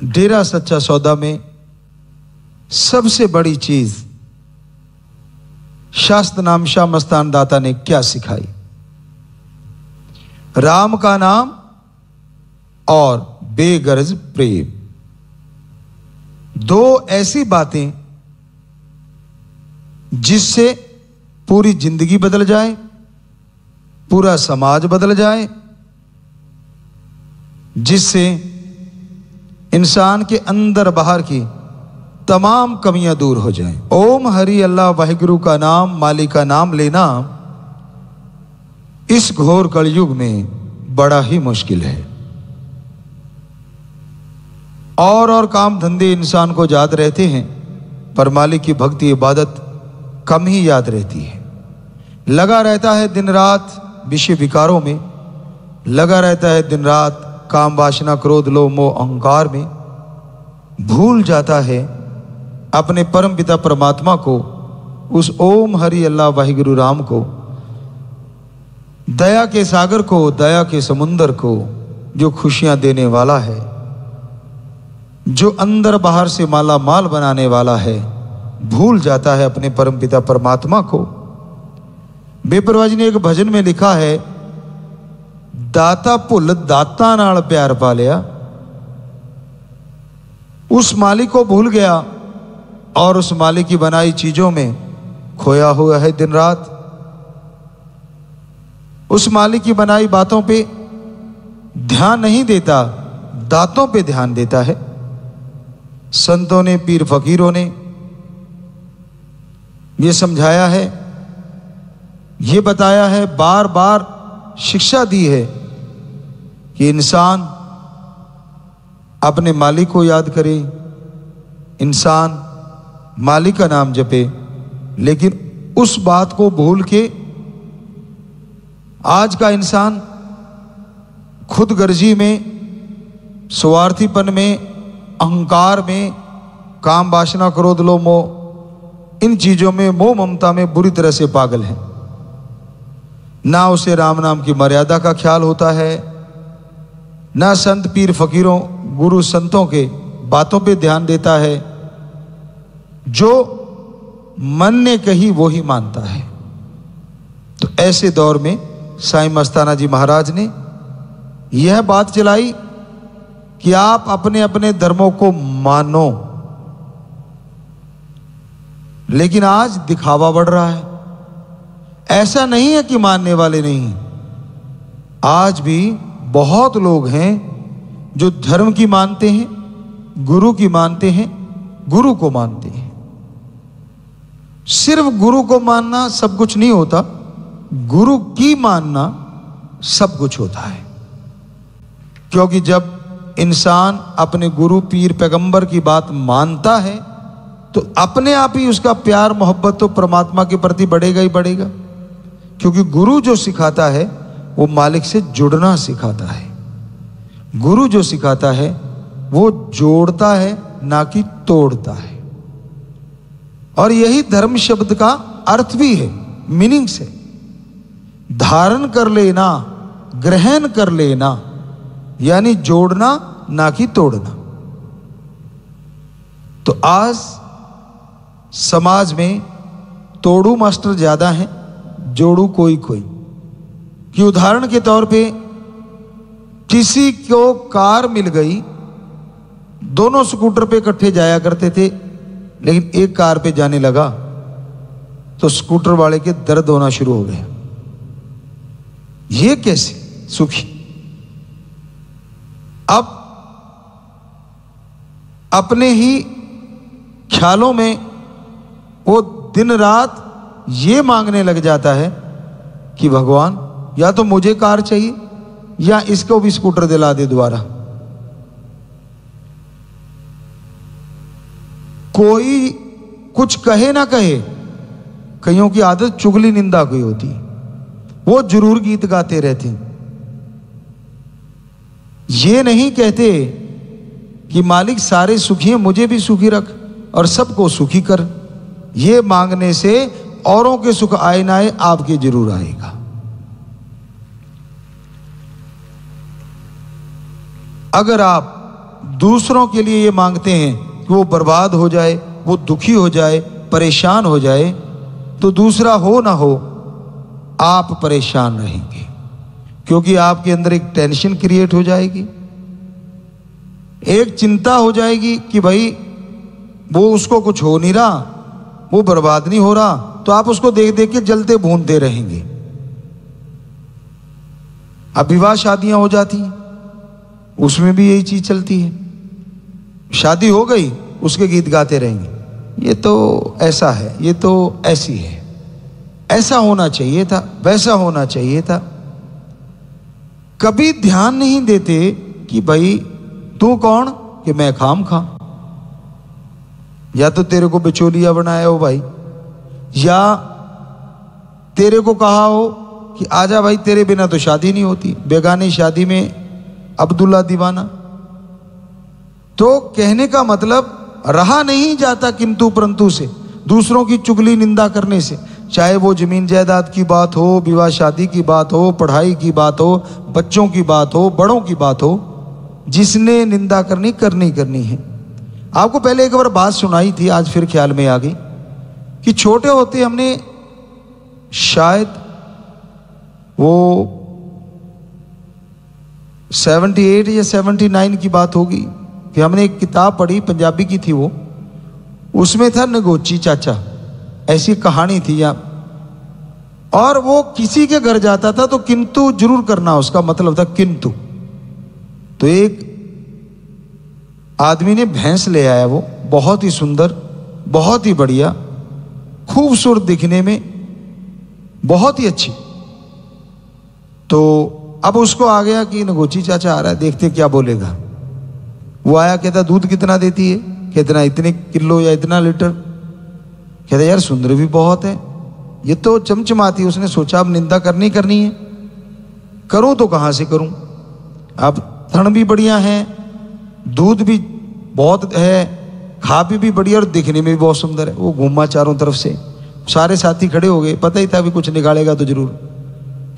डेरा सच्चा सौदा में सबसे बड़ी चीज शास्त्र नाम शाह मस्तान दाता ने क्या सिखाई? राम का नाम और बेगरज प्रेम, दो ऐसी बातें जिससे पूरी जिंदगी बदल जाए, पूरा समाज बदल जाए, जिससे इंसान के अंदर बाहर की तमाम कमियां दूर हो जाएं। ओम हरि अल्लाह वाहिगुरु का नाम, मालिक का नाम लेना इस घोर कलयुग में बड़ा ही मुश्किल है। और काम धंधे इंसान को याद रहते हैं, पर मालिक की भक्ति इबादत कम ही याद रहती है। लगा रहता है दिन रात विषय विकारों में, लगा रहता है दिन रात काम वासना क्रोध लोभ मोह अहंकार में, भूल जाता है अपने परम पिता परमात्मा को, उस ओम हरि अल्लाह वाहिगुरु राम को, दया के सागर को, दया के समुंदर को, जो खुशियां देने वाला है, जो अंदर बाहर से माला माल बनाने वाला है। भूल जाता है अपने परम पिता परमात्मा को। बेपरवाह जी ने एक भजन में लिखा है, दाता भुल दाता नाल प्यार पा लिया। उस मालिक को भूल गया और उस मालिक की बनाई चीजों में खोया हुआ है दिन रात। उस मालिक की बनाई बातों पे ध्यान नहीं देता, दातों पे ध्यान देता है। संतों ने, पीर फकीरों ने ये समझाया है, ये बताया है, बार बार शिक्षा दी है कि इंसान अपने मालिक को याद करे, इंसान मालिक का नाम जपे। लेकिन उस बात को भूल के आज का इंसान खुद गर्जी में, स्वार्थीपन में, अहंकार में, काम वासना क्रोध लोभ मोह, इन चीजों में, मोह ममता में बुरी तरह से पागल है। ना उसे राम नाम की मर्यादा का ख्याल होता है, ना संत पीर फकीरों गुरु संतों के बातों पे ध्यान देता है। जो मन ने कही वो ही मानता है। तो ऐसे दौर में साईं मस्ताना जी महाराज ने यह बात चलाई कि आप अपने अपने धर्मों को मानो। लेकिन आज दिखावा बढ़ रहा है। ऐसा नहीं है कि मानने वाले नहीं हैं, आज भी बहुत लोग हैं जो धर्म की मानते हैं, गुरु की मानते हैं, गुरु को मानते हैं। सिर्फ गुरु को मानना सब कुछ नहीं होता, गुरु की मानना सब कुछ होता है। क्योंकि जब इंसान अपने गुरु पीर पैगंबर की बात मानता है तो अपने आप ही उसका प्यार मोहब्बत तो परमात्मा के प्रति बढ़ेगा ही बढ़ेगा। क्योंकि गुरु जो सिखाता है वो मालिक से जुड़ना सिखाता है। गुरु जो सिखाता है वो जोड़ता है, ना कि तोड़ता है। और यही धर्म शब्द का अर्थ भी है, मीनिंग से धारण कर लेना, ग्रहण कर लेना, यानी जोड़ना ना कि तोड़ना। तो आज समाज में तोड़ू मास्टर ज्यादा हैं, जोड़ू कोई कोई। कि उदाहरण के तौर पे किसी को कार मिल गई, दोनों स्कूटर पे इकट्ठे जाया करते थे, लेकिन एक कार पे जाने लगा तो स्कूटर वाले के दर्द होना शुरू हो गया। ये कैसे सुखी? अब अपने ही ख्यालों में वो दिन रात ये मांगने लग जाता है कि भगवान या तो मुझे कार चाहिए या इसको भी स्कूटर दिला दे दोबारा। कोई कुछ कहे ना कहे, कईयों की आदत चुगली निंदा की होती, वो जरूर गीत गाते रहते हैं। ये नहीं कहते कि मालिक सारे सुखी हैं, मुझे भी सुखी रख और सबको सुखी कर। ये मांगने से औरों के सुख आए ना आए, आपके जरूर आएगा। अगर आप दूसरों के लिए ये मांगते हैं कि वो बर्बाद हो जाए, वो दुखी हो जाए, परेशान हो जाए, तो दूसरा हो ना हो आप परेशान रहेंगे, क्योंकि आपके अंदर एक टेंशन क्रिएट हो जाएगी, एक चिंता हो जाएगी कि भाई वो उसको कुछ हो नहीं रहा, वो बर्बाद नहीं हो रहा, तो आप उसको देख देख के जलते भूनते रहेंगे। अब विवाह शादियां हो जाती हैं, उसमें भी यही चीज चलती है, शादी हो गई उसके गीत गाते रहेंगे, ये तो ऐसा है, ये तो ऐसी है, ऐसा होना चाहिए था, वैसा होना चाहिए था। कभी ध्यान नहीं देते कि भाई तू कौन कि मैं खाम खा, या तो तेरे को बिचौलिया बनाया हो भाई, या तेरे को कहा हो कि आजा भाई तेरे बिना तो शादी नहीं होती, बेगानी शादी में अब्दुल्ला दीवाना। तो कहने का मतलब रहा नहीं जाता किंतु परंतु से, दूसरों की चुगली निंदा करने से, चाहे वो जमीन जायदाद की बात हो, विवाह शादी की बात हो, पढ़ाई की बात हो, बच्चों की बात हो, बड़ों की बात हो, जिसने निंदा करनी करनी है। आपको पहले एक बार बात सुनाई थी, आज फिर ख्याल में आ गई कि छोटे होते हमने शायद वो 78 या 79 की बात होगी कि हमने एक किताब पढ़ी, पंजाबी की थी वो, उसमें था नगोची चाचा, ऐसी कहानी थी या, और वो किसी के घर जाता था तो किंतु जरूर करना, उसका मतलब था किंतु। तो एक आदमी ने भैंस ले आया, वो बहुत ही सुंदर, बहुत ही बढ़िया, खूबसूरत दिखने में, बहुत ही अच्छी। तो अब उसको आ गया कि नगोची चाचा आ रहा है, देखते क्या बोलेगा। वो आया, कहता दूध कितना देती है, कितना, इतने किलो या इतना लीटर। कहता यार सुंदर भी बहुत है, ये तो चमचमाती। उसने सोचा अब निंदा करनी है, करूं तो कहां से करूं, अब थन भी बढ़िया है, दूध भी बहुत है, खा भी बढ़िया और दिखने में भी बहुत सुंदर है। वो घूमा चारों तरफ से, सारे साथी खड़े हो गए, पता ही था भी कुछ निकालेगा तो जरूर।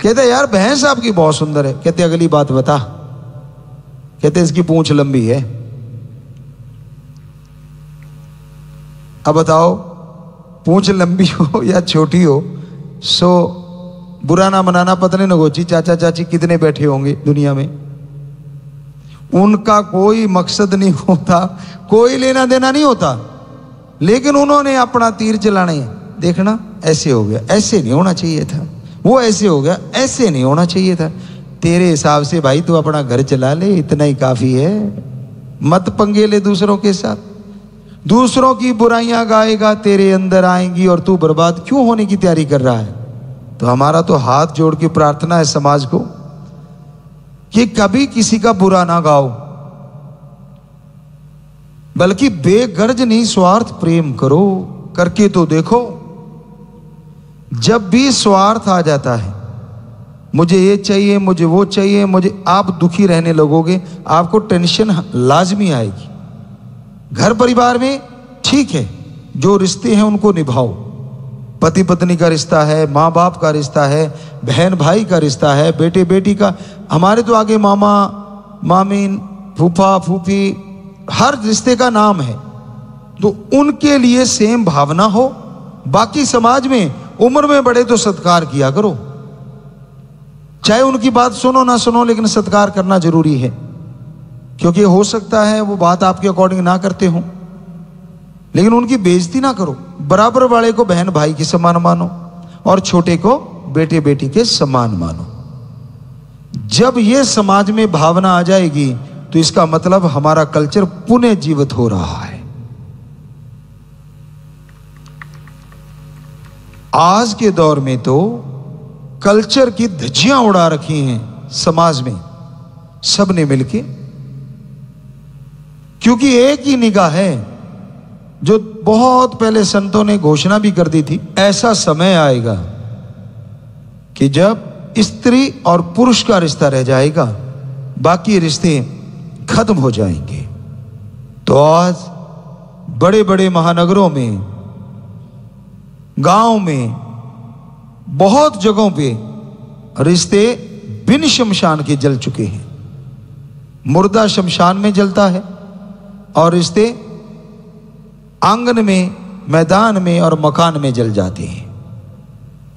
कहते यार भैंस आपकी बहुत सुंदर है। कहते अगली बात बता। कहते इसकी पूंछ लंबी है। अब बताओ, पूंछ लंबी हो या छोटी हो, सो बुरा ना मनाना, पता नहीं नगोची चाचा चाची कितने बैठे होंगे दुनिया में, उनका कोई मकसद नहीं होता, कोई लेना देना नहीं होता, लेकिन उन्होंने अपना तीर चलाने, देखना ऐसे हो गया, ऐसे नहीं होना चाहिए था, वो ऐसे हो गया, ऐसे नहीं होना चाहिए था। तेरे हिसाब से भाई तू अपना घर चला ले, इतना ही काफी है, मत पंगे ले दूसरों के साथ। दूसरों की बुराइयां गाएगा, तेरे अंदर आएंगी और तू बर्बाद क्यों होने की तैयारी कर रहा है। तो हमारा तो हाथ जोड़ के प्रार्थना है समाज को कि कभी किसी का बुरा ना गाओ, बल्कि बेगर्ज निस्वार्थ प्रेम करो। करके तो देखो, जब भी स्वार्थ आ जाता है, मुझे ये चाहिए, मुझे वो चाहिए, मुझे, आप दुखी रहने लगोगे, आपको टेंशन लाजमी आएगी। घर परिवार में ठीक है, जो रिश्ते हैं उनको निभाओ, पति पत्नी का रिश्ता है, माँ बाप का रिश्ता है, बहन भाई का रिश्ता है, बेटे बेटी का, हमारे तो आगे मामा मामीन फूफा फूफी, हर रिश्ते का नाम है, तो उनके लिए सेम भावना हो। बाकी समाज में उम्र में बड़े तो सत्कार किया करो, चाहे उनकी बात सुनो ना सुनो, लेकिन सत्कार करना जरूरी है, क्योंकि हो सकता है वो बात आपके अकॉर्डिंग ना करते हो, लेकिन उनकी बेइज्जती ना करो। बराबर वाले को बहन भाई के समान मानो और छोटे को बेटे बेटी के समान मानो। जब ये समाज में भावना आ जाएगी तो इसका मतलब हमारा कल्चर पुनः जीवित हो रहा है। आज के दौर में तो कल्चर की धज्जियां उड़ा रखी हैं समाज में सबने मिलके, क्योंकि एक ही निगाह है, जो बहुत पहले संतों ने घोषणा भी कर दी थी, ऐसा समय आएगा कि जब स्त्री और पुरुष का रिश्ता रह जाएगा, बाकी रिश्ते खत्म हो जाएंगे। तो आज बड़े बड़े महानगरों में, गांव में, बहुत जगहों पे रिश्ते बिन शमशान के जल चुके हैं। मुर्दा शमशान में जलता है और रिश्ते आंगन में, मैदान में और मकान में जल जाते हैं।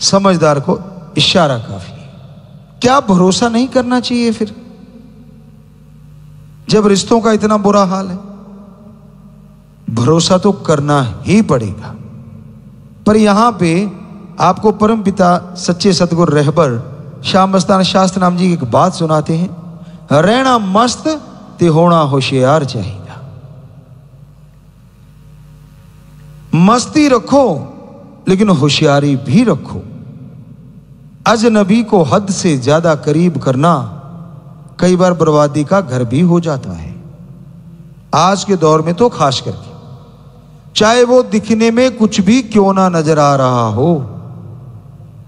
समझदार को इशारा काफी है। क्या भरोसा नहीं करना चाहिए फिर, जब रिश्तों का इतना बुरा हाल है? भरोसा तो करना ही पड़ेगा। पर यहां पे आपको परम पिता सच्चे सतगुरु रहबर शाह मस्ताना शास्त्र नाम जी की एक बात सुनाते हैं, रहना मस्त ते होना होशियार चाहिए। मस्ती रखो लेकिन होशियारी भी रखो। अजनबी को हद से ज्यादा करीब करना कई बार बर्बादी का घर भी हो जाता है। आज के दौर में तो खास करके, चाहे वो दिखने में कुछ भी क्यों ना नजर आ रहा हो,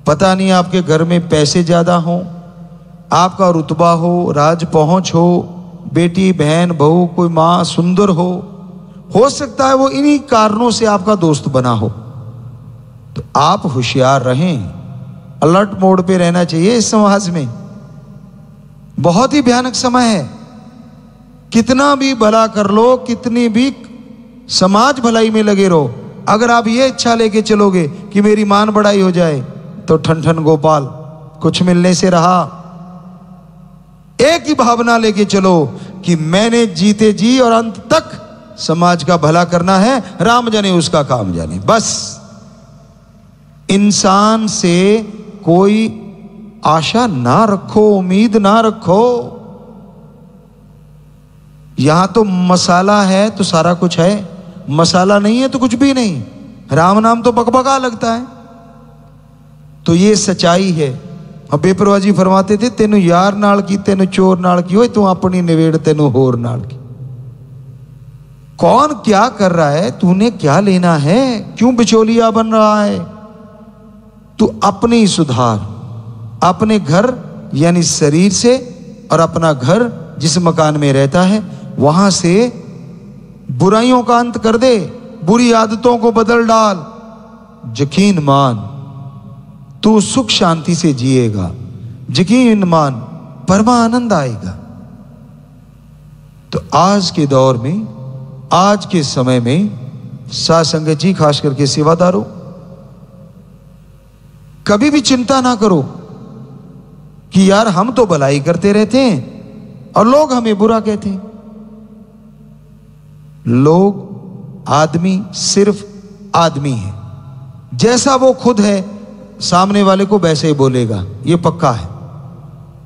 पता नहीं आपके घर में पैसे ज्यादा हो, आपका रुतबा हो, राज पहुंच हो, बेटी बहन बहू कोई मां सुंदर हो सकता है वो इन्हीं कारणों से आपका दोस्त बना हो। तो आप होशियार रहें, अलर्ट मोड पे रहना चाहिए। इस समाज में बहुत ही भयानक समय है। कितना भी भला कर लो, कितनी भी समाज भलाई में लगे रहो, अगर आप ये इच्छा लेके चलोगे कि मेरी मान बढ़ाई हो जाए, तो ठन ठन गोपाल, कुछ मिलने से रहा। एक ही भावना लेके चलो कि मैंने जीते जी और अंत तक समाज का भला करना है, राम जाने उसका काम जाने। बस इंसान से कोई आशा ना रखो, उम्मीद ना रखो। यहां तो मसाला है तो सारा कुछ है, मसाला नहीं है तो कुछ भी नहीं। राम नाम तो बकबका लगता है। तो ये सच्चाई है। अब बेपरवाह जी फरमाते थे, तेनू यार नाल की, तेनू चोर नाल की, ओए तू अपनी निवेड़ तेनू होर नाल की। कौन क्या कर रहा है, तूने क्या लेना है, क्यों बिचौलिया बन रहा है? तू अपने ही सुधार, अपने घर यानी शरीर से, और अपना घर जिस मकान में रहता है वहां से बुराइयों का अंत कर दे, बुरी आदतों को बदल डाल। यकीन मान तू सुख शांति से जिएगा, यकीन मान परमा आनंद आएगा। तो आज के दौर में, आज के समय में साध संगत जी, खास करके सेवादारों, कभी भी चिंता ना करो कि यार हम तो भलाई करते रहते हैं और लोग हमें बुरा कहते हैं। लोग, आदमी सिर्फ आदमी है, जैसा वो खुद है सामने वाले को वैसे ही बोलेगा, ये पक्का है।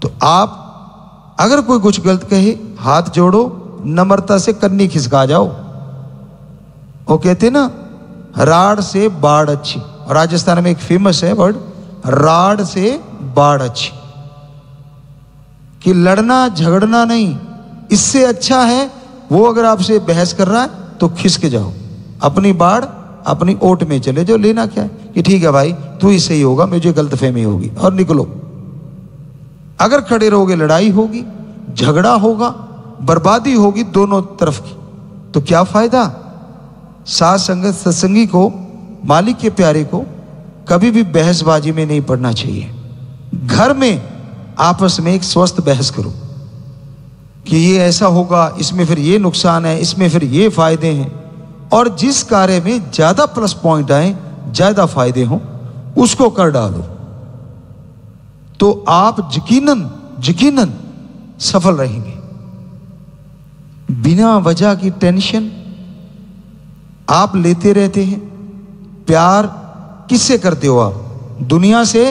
तो आप अगर कोई कुछ गलत कहे, हाथ जोड़ो, नम्रता से कन्नी खिसका जाओ। वो कहते ना, राड़ से बाढ़ अच्छी। और राजस्थान में एक फेमस है वर्ड, राड़ से बाढ़ अच्छी, कि लड़ना झगड़ना नहीं। इससे अच्छा है वो अगर आपसे बहस कर रहा है तो खिसक जाओ, अपनी बाढ़ अपनी ओट में चले जाओ। लेना क्या है कि ठीक है भाई तू ही सही होगा, मुझे गलतफहमी होगी, और निकलो। अगर खड़े रहोगे लड़ाई होगी, झगड़ा होगा, बर्बादी होगी दोनों तरफ की। तो क्या फायदा? साथ संगत सत्संगी को, मालिक के प्यारे को कभी भी बहसबाजी में नहीं पड़ना चाहिए। घर में आपस में एक स्वस्थ बहस करो कि ये ऐसा होगा, इसमें फिर ये नुकसान है, इसमें फिर ये फायदे हैं। और जिस कार्य में ज्यादा प्लस पॉइंट आए, ज्यादा फायदे हों, उसको कर डालो। तो आप यकीनन सफल रहेंगे। बिना वजह की टेंशन आप लेते रहते हैं। प्यार किससे करते हो आप? दुनिया से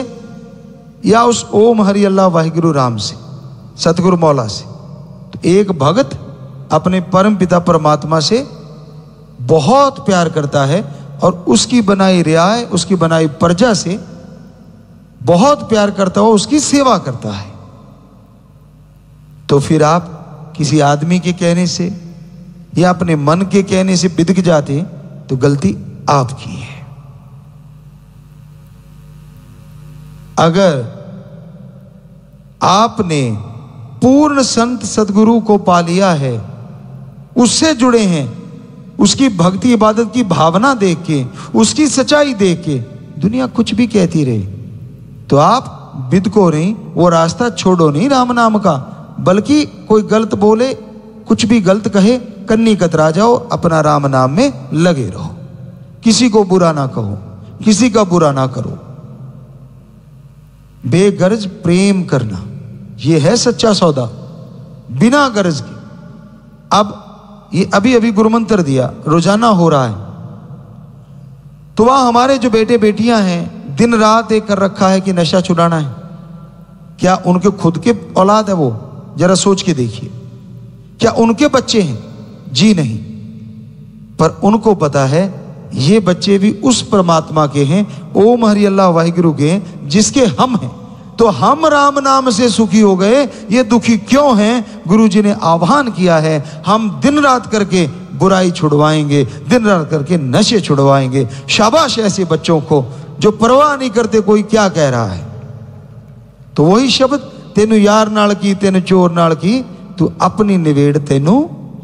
या उस ओम हरि अल्लाह वाहिगुरु राम से, सतगुरु मौला से? तो एक भक्त अपने परम पिता परमात्मा से बहुत प्यार करता है और उसकी बनाई रियाय, उसकी बनाई प्रजा से बहुत प्यार करता हो, उसकी सेवा करता है। तो फिर आप किसी आदमी के कहने से या अपने मन के कहने से बिदक जाते तो गलती आपकी है। अगर आपने पूर्ण संत सदगुरु को पा लिया है, उससे जुड़े हैं, उसकी भक्ति इबादत की भावना देख के, उसकी सच्चाई देख के दुनिया कुछ भी कहती रहे, तो आप बिदको नहीं, वो रास्ता छोड़ो नहीं राम नाम का। बल्कि कोई गलत बोले, कुछ भी गलत कहे, कन्नी कतरा जाओ, अपना राम नाम में लगे रहो, किसी को बुरा ना कहो, किसी का बुरा ना करो। बेगर्ज प्रेम करना, यह है सच्चा सौदा, बिना गर्ज के। अब ये अभी अभी गुरुमंत्र दिया, रोजाना हो रहा है, तो वह हमारे जो बेटे बेटियां हैं दिन रात एक कर रखा है कि नशा छुड़ाना है। क्या उनके खुद के औलाद है वो? जरा सोच के देखिए, क्या उनके बच्चे हैं? जी नहीं, पर उनको पता है ये बच्चे भी उस परमात्मा के हैं, ओम हरि अल्लाह वाहिगुरु के हैं, जिसके हम हैं। तो हम राम नाम से सुखी हो गए, ये दुखी क्यों हैं? गुरु जी ने आह्वान किया है, हम दिन रात करके बुराई छुड़वाएंगे, दिन रात करके नशे छुड़वाएंगे। शाबाश ऐसे बच्चों को जो परवाह नहीं करते कोई क्या कह रहा है। तो वही शब्द, तेनु यार नाल की, तेनु चोर नाल की, तू अपनी निवेड़ तेनु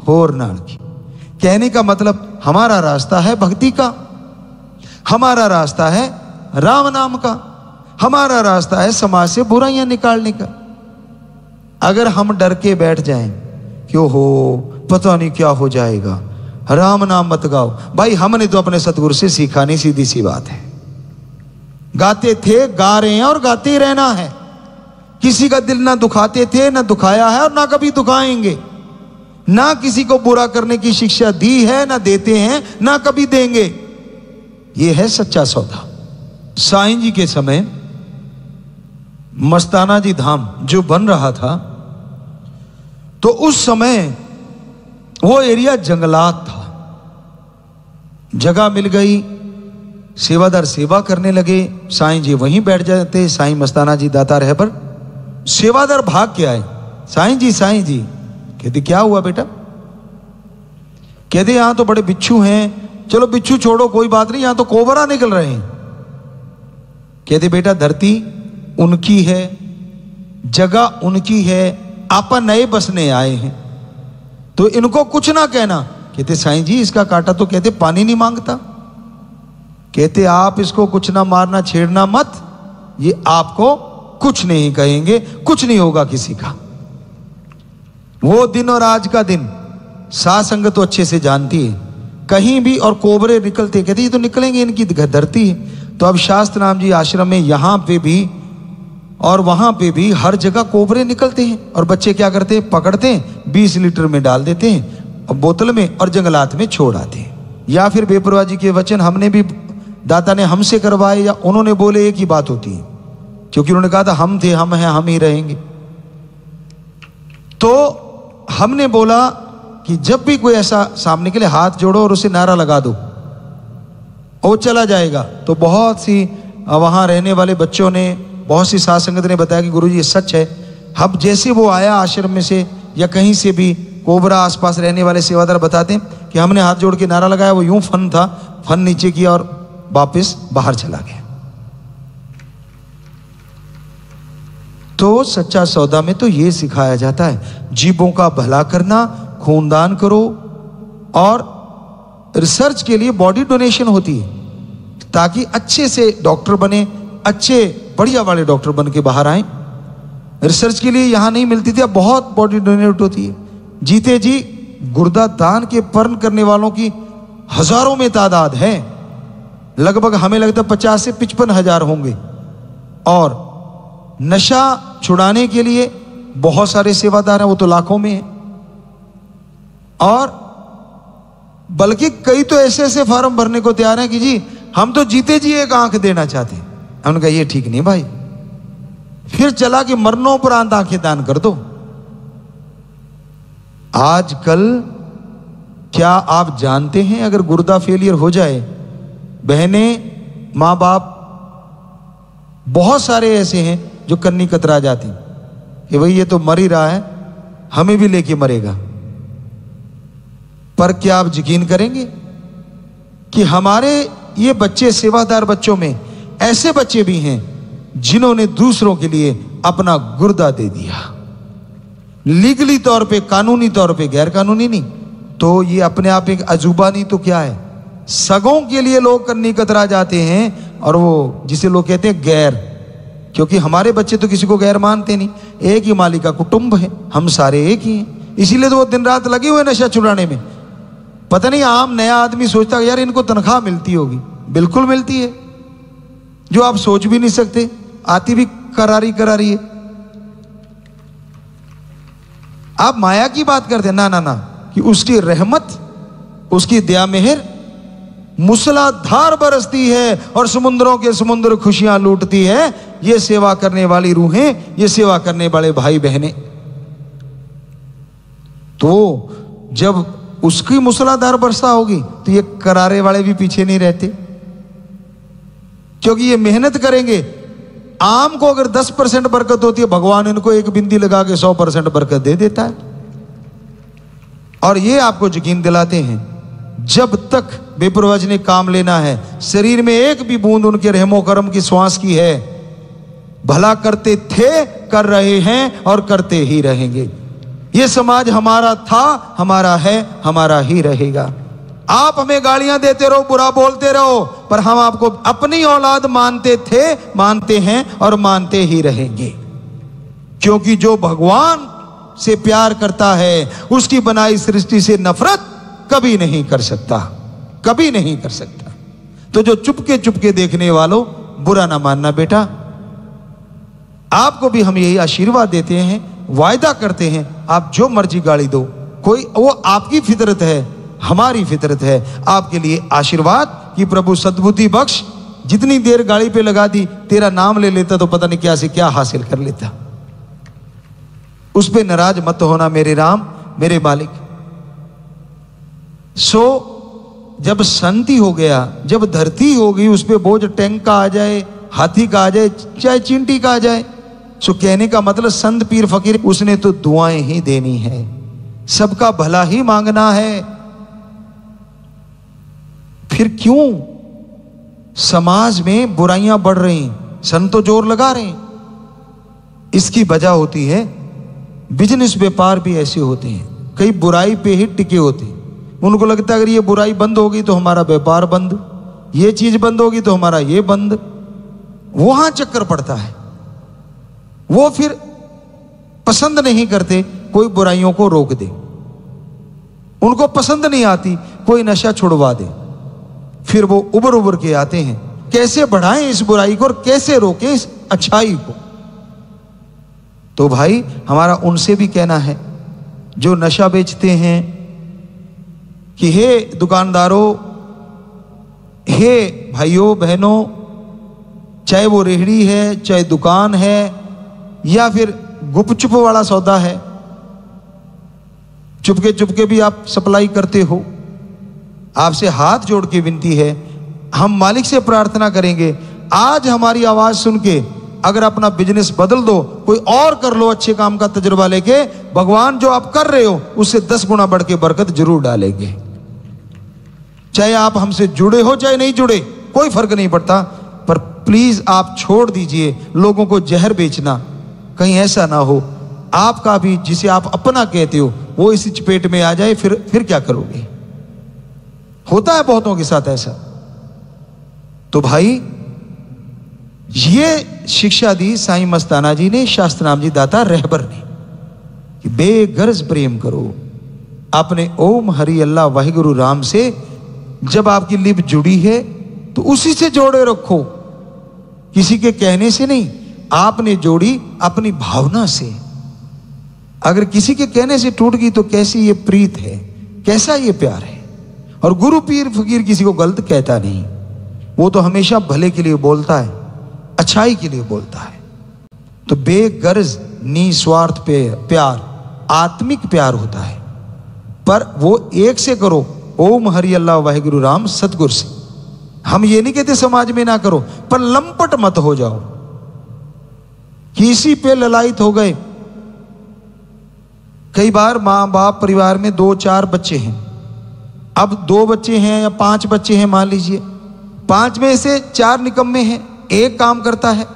होर नाल की। कहने का मतलब हमारा रास्ता है भक्ति का, हमारा रास्ता है राम नाम का, हमारा रास्ता है समाज से बुराइयां निकालने का। अगर हम डर के बैठ जाएं कि ओहो पता नहीं क्या हो जाएगा, राम नाम मत गाओ, भाई हमने तो अपने सतगुरु से सीखा नहीं, सीधी सी बात है। गाते थे, गा रहे हैं और गाते ही रहना है। किसी का दिल ना दुखाते थे, ना दुखाया है और ना कभी दुखाएंगे। ना किसी को बुरा करने की शिक्षा दी है, ना देते हैं, ना कभी देंगे। यह है सच्चा सौदा। साईं जी के समय मस्ताना जी धाम जो बन रहा था, तो उस समय वो एरिया जंगलात था। जगह मिल गई, सेवादार सेवा करने लगे, साईं जी वहीं बैठ जाते। साईं मस्ताना जी दाता रह पर सेवादार भाग के आए, साईं जी। कहते क्या हुआ बेटा? कहते यहां तो बड़े बिच्छू हैं। चलो बिच्छू छोड़ो, कोई बात नहीं, यहां तो कोबरा निकल रहे हैं। कहते बेटा धरती उनकी है, जगह उनकी है, आपा नए बसने आए हैं, तो इनको कुछ ना कहना। कहते साईं जी इसका कांटा तो कहते पानी नहीं मांगता। कहते आप इसको कुछ ना मारना, छेड़ना मत, ये आपको कुछ नहीं कहेंगे, कुछ नहीं होगा किसी का। वो दिन और आज का दिन साध संगत तो अच्छे से जानती है, कहीं भी और कोबरे निकलते, कहते ये तो निकलेंगे, इनकी धरती है। तो अब शास्त्र नाम जी आश्रम में यहां पे भी और वहां पे भी हर जगह कोबरे निकलते हैं, और बच्चे क्या करते हैं? पकड़ते हैं, 20 लीटर में डाल देते हैं और बोतल में, और जंगलात में छोड़ आते हैं। या फिर बेपरवाह जी के वचन हमने भी, दाता ने हमसे करवाए या उन्होंने बोले, एक ही बात होती है, क्योंकि उन्होंने कहा था हम थे, हम हैं, हम ही रहेंगे। तो हमने बोला कि जब भी कोई ऐसा सामने के लिए हाथ जोड़ो और उसे नारा लगा दो, वो चला जाएगा। तो बहुत सी वहां रहने वाले बच्चों ने, बहुत सी साध संगत ने बताया कि गुरुजी ये सच है। हम जैसे वो आया आश्रम में से या कहीं से भी, कोबरा आसपास रहने वाले सेवादार बताते हैं कि हमने हाथ जोड़ के नारा लगाया, वो यूं फन था, फन नीचे किया और वापस बाहर चला गया। तो सच्चा सौदा में तो ये सिखाया जाता है, जीवों का भला करना, खूनदान करो, और रिसर्च के लिए बॉडी डोनेशन होती है ताकि अच्छे से डॉक्टर बने, अच्छे बढ़िया वाले डॉक्टर बन के बाहर आए। रिसर्च के लिए यहां नहीं मिलती थी, अब बहुत बॉडी डोनेट होती है। जीते जी गुर्दा दान के पर्न करने वालों की हजारों में तादाद है, लगभग हमें लगता है 50 से 55 हजार होंगे। और नशा छुड़ाने के लिए बहुत सारे सेवादार हैं, वो तो लाखों में हैं। और बल्कि कई तो ऐसे ऐसे फार्म भरने को तैयार हैं कि जी हम तो जीते जी एक आंख देना चाहते हैं। हमने कहा ये ठीक नहीं भाई, फिर चला कि मरणोपरांत आंखें दान कर दो। आजकल क्या आप जानते हैं, अगर गुर्दा फेलियर हो जाए, बहनें, मां बाप, बहुत सारे ऐसे हैं जो कन्नी कतरा जाती कि भाई ये तो मर ही रहा है, हमें भी लेके मरेगा। पर क्या आप यकीन करेंगे कि हमारे ये बच्चे, सेवादार बच्चों में ऐसे बच्चे भी हैं जिन्होंने दूसरों के लिए अपना गुर्दा दे दिया, लीगली तौर पे, कानूनी तौर पे, गैर कानूनी नहीं। तो ये अपने आप एक अजूबा नहीं तो क्या है। सगों के लिए लोग कन्नी कतरा जाते हैं, और वो जिसे लोग कहते हैं गैर, क्योंकि हमारे बच्चे तो किसी को गैर मानते नहीं, एक ही मालिक का कुटुंब है, हम सारे एक ही हैं। इसीलिए तो वो दिन रात लगे हुए नशा छुड़ाने में। पता नहीं आम नया आदमी सोचता है यार इनको तनख्वाह मिलती होगी, बिल्कुल मिलती है, जो आप सोच भी नहीं सकते, आती भी करारी करारी है। आप माया की बात करते हैं, ना ना ना, कि उसकी रहमत, उसकी दया मेहर मूसलाधार बरसती है और समुद्रों के समुद्र खुशियां लूटती है। ये सेवा करने वाली रूहें, ये सेवा करने वाले भाई बहनें, तो जब उसकी मूसलाधार वर्षा होगी तो ये करारे वाले भी पीछे नहीं रहते, क्योंकि ये मेहनत करेंगे। आम को अगर 10% बरकत होती है, भगवान इनको एक बिंदी लगा के 100% बरकत दे देता है। और ये आपको यकीन दिलाते हैं, जब तक बेपरवाह ने काम लेना है, शरीर में एक भी बूंद उनके रहमो करम की श्वास की है, भला करते थे, कर रहे हैं और करते ही रहेंगे। ये समाज हमारा था, हमारा है, हमारा ही रहेगा। आप हमें गालियां देते रहो, बुरा बोलते रहो, पर हम आपको अपनी औलाद मानते थे, मानते हैं और मानते ही रहेंगे। क्योंकि जो भगवान से प्यार करता है, उसकी बनाई सृष्टि से नफरत कभी नहीं कर सकता, कभी नहीं कर सकता। तो जो चुपके चुपके देखने वालों, बुरा ना मानना बेटा। आपको भी हम यही आशीर्वाद देते हैं, वायदा करते हैं, आप जो मर्जी गाली दो, कोई वो आपकी फितरत है, हमारी फितरत है। आपके लिए आशीर्वाद कि प्रभु सद्बुद्धि बख्श। जितनी देर गाड़ी पे लगा दी, तेरा नाम ले लेता तो पता नहीं क्या से क्या हासिल कर लेता। उस पे नाराज मत होना मेरे राम, मेरे मालिक। सो जब शांति हो गया, जब धरती हो गई, उस पे बोझ टैंक का आ जाए, हाथी का आ जाए, चाहे चींटी का आ जाए, सो कहने का मतलब संत पीर फकीर उसने तो दुआएं ही देनी है, सबका भला ही मांगना है। फिर क्यों समाज में बुराइयां बढ़ रही, संत तो जोर लगा रहे हैं? इसकी वजह होती है, बिजनेस व्यापार भी ऐसे होते हैं, कई बुराई पे ही टिके होते हैं। उनको लगता है अगर ये बुराई बंद होगी तो हमारा व्यापार बंद, ये चीज बंद होगी तो हमारा ये बंद। वहां चक्कर पड़ता है। वो फिर पसंद नहीं करते कोई बुराइयों को रोक दे, उनको पसंद नहीं आती कोई नशा छुड़वा दे। फिर वो उबर उबर के आते हैं, कैसे बढ़ाएं इस बुराई को और कैसे रोकें इस अच्छाई को। तो भाई हमारा उनसे भी कहना है जो नशा बेचते हैं कि हे दुकानदारों, हे भाइयों बहनों, चाहे वो रेहड़ी है, चाहे दुकान है, या फिर गुपचुप वाला सौदा है, चुपके चुपके भी आप सप्लाई करते हो, आपसे हाथ जोड़ के विनती है, हम मालिक से प्रार्थना करेंगे, आज हमारी आवाज सुन के अगर अपना बिजनेस बदल दो, कोई और कर लो अच्छे काम का तजुर्बा लेके, भगवान जो आप कर रहे हो उससे 10 गुना बढ़ के बरकत जरूर डालेंगे। चाहे आप हमसे जुड़े हो चाहे नहीं जुड़े, कोई फर्क नहीं पड़ता, पर प्लीज आप छोड़ दीजिए लोगों को जहर बेचना। कहीं ऐसा ना हो आपका भी जिसे आप अपना कहते हो वो इसी चपेट में आ जाए, फिर क्या करोगे? होता है बहुतों के साथ ऐसा। तो भाई ये शिक्षा दी साईं मस्ताना जी ने, शास्त्रनाम जी दाता रहबर ने, कि बेगर्ज प्रेम करो अपने ओम हरि अल्लाह वाहिगुरु राम से। जब आपकी लिप जुड़ी है तो उसी से जोड़े रखो, किसी के कहने से नहीं, आपने जोड़ी अपनी भावना से। अगर किसी के कहने से टूट गई तो कैसी ये प्रीत है, कैसा ये प्यार है। और गुरु पीर फकीर किसी को गलत कहता नहीं, वो तो हमेशा भले के लिए बोलता है, अच्छाई के लिए बोलता है। तो बेगर्ज निस्वार्थ प्यार आत्मिक प्यार होता है, पर वो एक से करो, ओम हरि अल्लाह वाहिगुरु राम सतगुरु से। हम ये नहीं कहते समाज में ना करो, पर लंपट मत हो जाओ, किसी पे ललायत हो गए। कई बार माँ बाप परिवार में 2-4 बच्चे हैं, अब 2 बच्चे हैं या 5 बच्चे हैं मान लीजिए, 5 में से 4 निकम्मे हैं, एक काम करता है,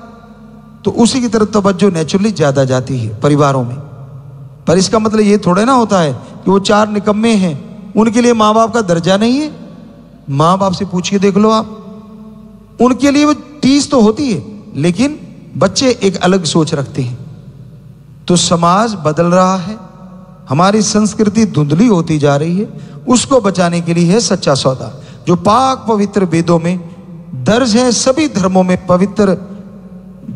तो उसी की तरफ तवज्जो नेचुरली ज्यादा जाती है परिवारों में। पर इसका मतलब ये थोड़ा ना होता है कि वो 4 निकम्मे हैं, उनके लिए माँ बाप का दर्जा नहीं है। माँ बाप से पूछिए देख लो आप, उनके लिए वो टीस तो होती है, लेकिन बच्चे एक अलग सोच रखते हैं। तो समाज बदल रहा है, हमारी संस्कृति धुंधली होती जा रही है, उसको बचाने के लिए है सच्चा सौदा, जो पाक पवित्र वेदों में दर्ज है, सभी धर्मों में, पवित्र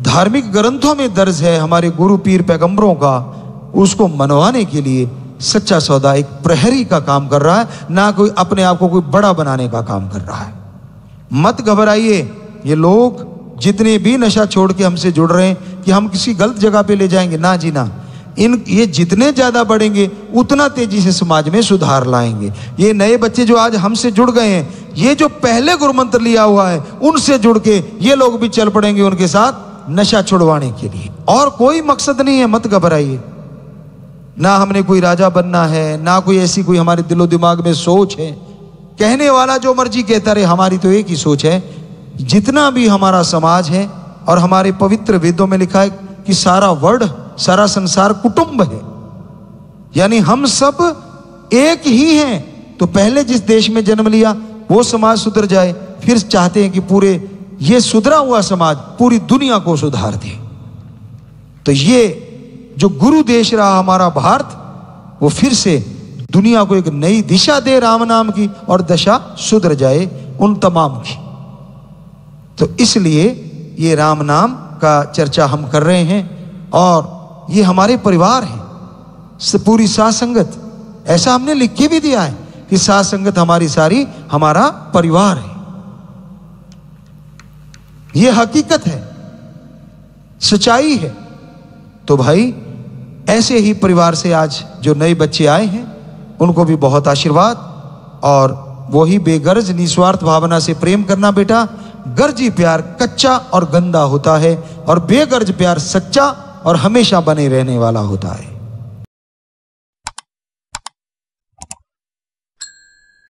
धार्मिक ग्रंथों में दर्ज है हमारे गुरु पीर पैगंबरों का। उसको मनवाने के लिए सच्चा सौदा एक प्रहरी का काम कर रहा है, ना कोई अपने आप को कोई बड़ा बनाने का काम कर रहा है। मत घबराइए, ये लोग जितने भी नशा छोड़ के हमसे जुड़ रहे हैं कि हम किसी गलत जगह पे ले जाएंगे, ना जी ना। ये जितने ज्यादा बढ़ेंगे उतना तेजी से समाज में सुधार लाएंगे। ये नए बच्चे जो आज हमसे जुड़ गए हैं, ये जो पहले गुरु मंत्र लिया हुआ है उनसे जुड़ के ये लोग भी चल पड़ेंगे उनके साथ नशा छुड़वाने के लिए। और कोई मकसद नहीं है, मत घबराइए। ना हमने कोई राजा बनना है, ना कोई ऐसी कोई हमारे दिलो दिमाग में सोच है। कहने वाला जो मर्जी कहता रहे, हमारी तो एक ही सोच है, जितना भी हमारा समाज है और हमारे पवित्र वेदों में लिखा है कि सारा वर्ल्ड, सारा संसार कुटुंब है, यानी हम सब एक ही हैं। तो पहले जिस देश में जन्म लिया वो समाज सुधर जाए, फिर चाहते हैं कि पूरे ये सुधरा हुआ समाज पूरी दुनिया को सुधार दे। तो ये जो गुरु देश रहा हमारा भारत, वो फिर से दुनिया को एक नई दिशा दे राम नाम की, और दशा सुधर जाए उन तमाम की। तो इसलिए ये राम नाम का चर्चा हम कर रहे हैं, और ये हमारे परिवार है, पूरी साथ संगत। ऐसा हमने लिख के भी दिया है कि साथ संगत हमारी सारी हमारा परिवार है। ये हकीकत है, सच्चाई है। तो भाई ऐसे ही परिवार से आज जो नए बच्चे आए हैं उनको भी बहुत आशीर्वाद, और वही बेगर्ज निस्वार्थ भावना से प्रेम करना बेटा। गर्जी प्यार कच्चा और गंदा होता है, और बेगर्ज प्यार सच्चा और हमेशा बने रहने वाला होता है।